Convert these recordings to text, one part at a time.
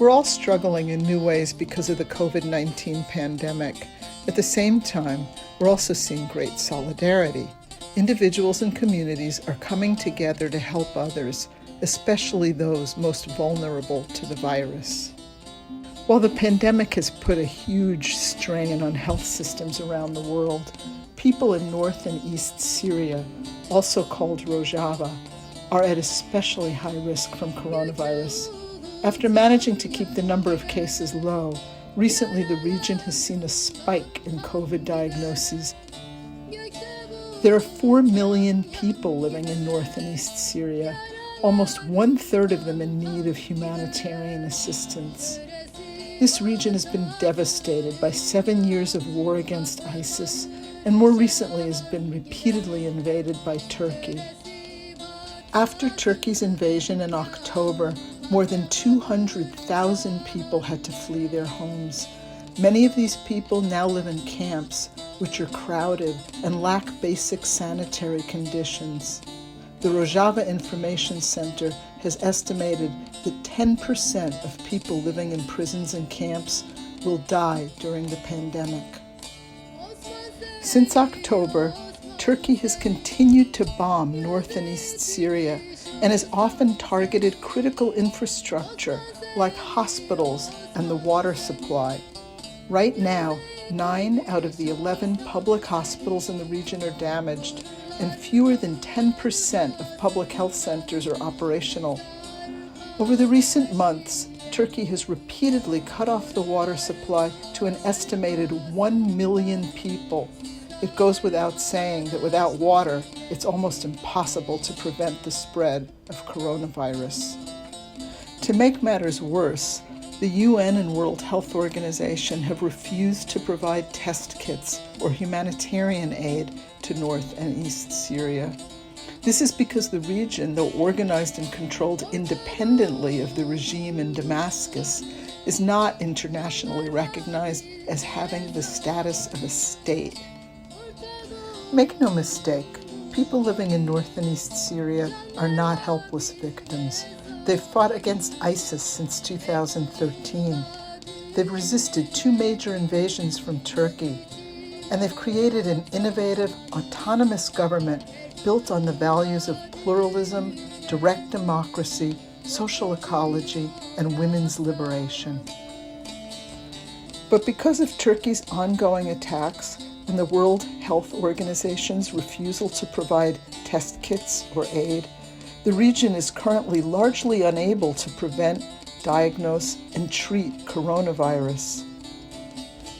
We're all struggling in new ways because of the COVID-19 pandemic. At the same time, we're also seeing great solidarity. Individuals and communities are coming together to help others, especially those most vulnerable to the virus. While the pandemic has put a huge strain on health systems around the world, people in North and East Syria, also called Rojava, are at especially high risk from coronavirus. After managing to keep the number of cases low, recently the region has seen a spike in COVID diagnoses. There are 4 million people living in North and East Syria, almost 1/3 of them in need of humanitarian assistance. This region has been devastated by 7 years of war against ISIS, and more recently has been repeatedly invaded by Turkey. After Turkey's invasion in October, more than 200,000 people had to flee their homes. Many of these people now live in camps, which are crowded and lack basic sanitary conditions. The Rojava Information Center has estimated that 10% of people living in prisons and camps will die during the pandemic. Since October, Turkey has continued to bomb North and East Syria and has often targeted critical infrastructure like hospitals and the water supply. Right now, 9 out of the 11 public hospitals in the region are damaged, and fewer than 10% of public health centers are operational. Over the recent months, Turkey has repeatedly cut off the water supply to an estimated 1 million people. It goes without saying that without water, it's almost impossible to prevent the spread of coronavirus. To make matters worse, the UN and World Health Organization have refused to provide test kits or humanitarian aid to North and East Syria. This is because the region, though organized and controlled independently of the regime in Damascus, is not internationally recognized as having the status of a state. Make no mistake, people living in North and East Syria are not helpless victims. They've fought against ISIS since 2013. They've resisted 2 major invasions from Turkey, and they've created an innovative, autonomous government built on the values of pluralism, direct democracy, social ecology, and women's liberation. But because of Turkey's ongoing attacks and the World Health Organization's refusal to provide test kits or aid, the region is currently largely unable to prevent, diagnose, and treat coronavirus.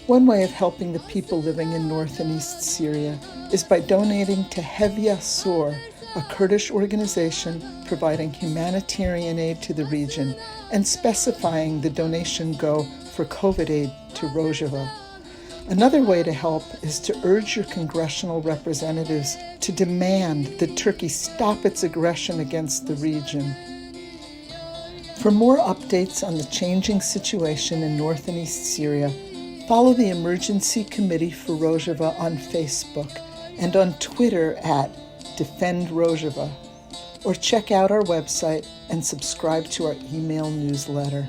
One way of helping the people living in North and East Syria is by donating to Hevya Sor, a Kurdish organization providing humanitarian aid to the region, and specifying the donation go for COVID aid to Rojava. Another way to help is to urge your congressional representatives to demand that Turkey stop its aggression against the region. For more updates on the changing situation in North and East Syria, follow the Emergency Committee for Rojava on Facebook and on Twitter at Defend Rojava, or check out our website and subscribe to our email newsletter.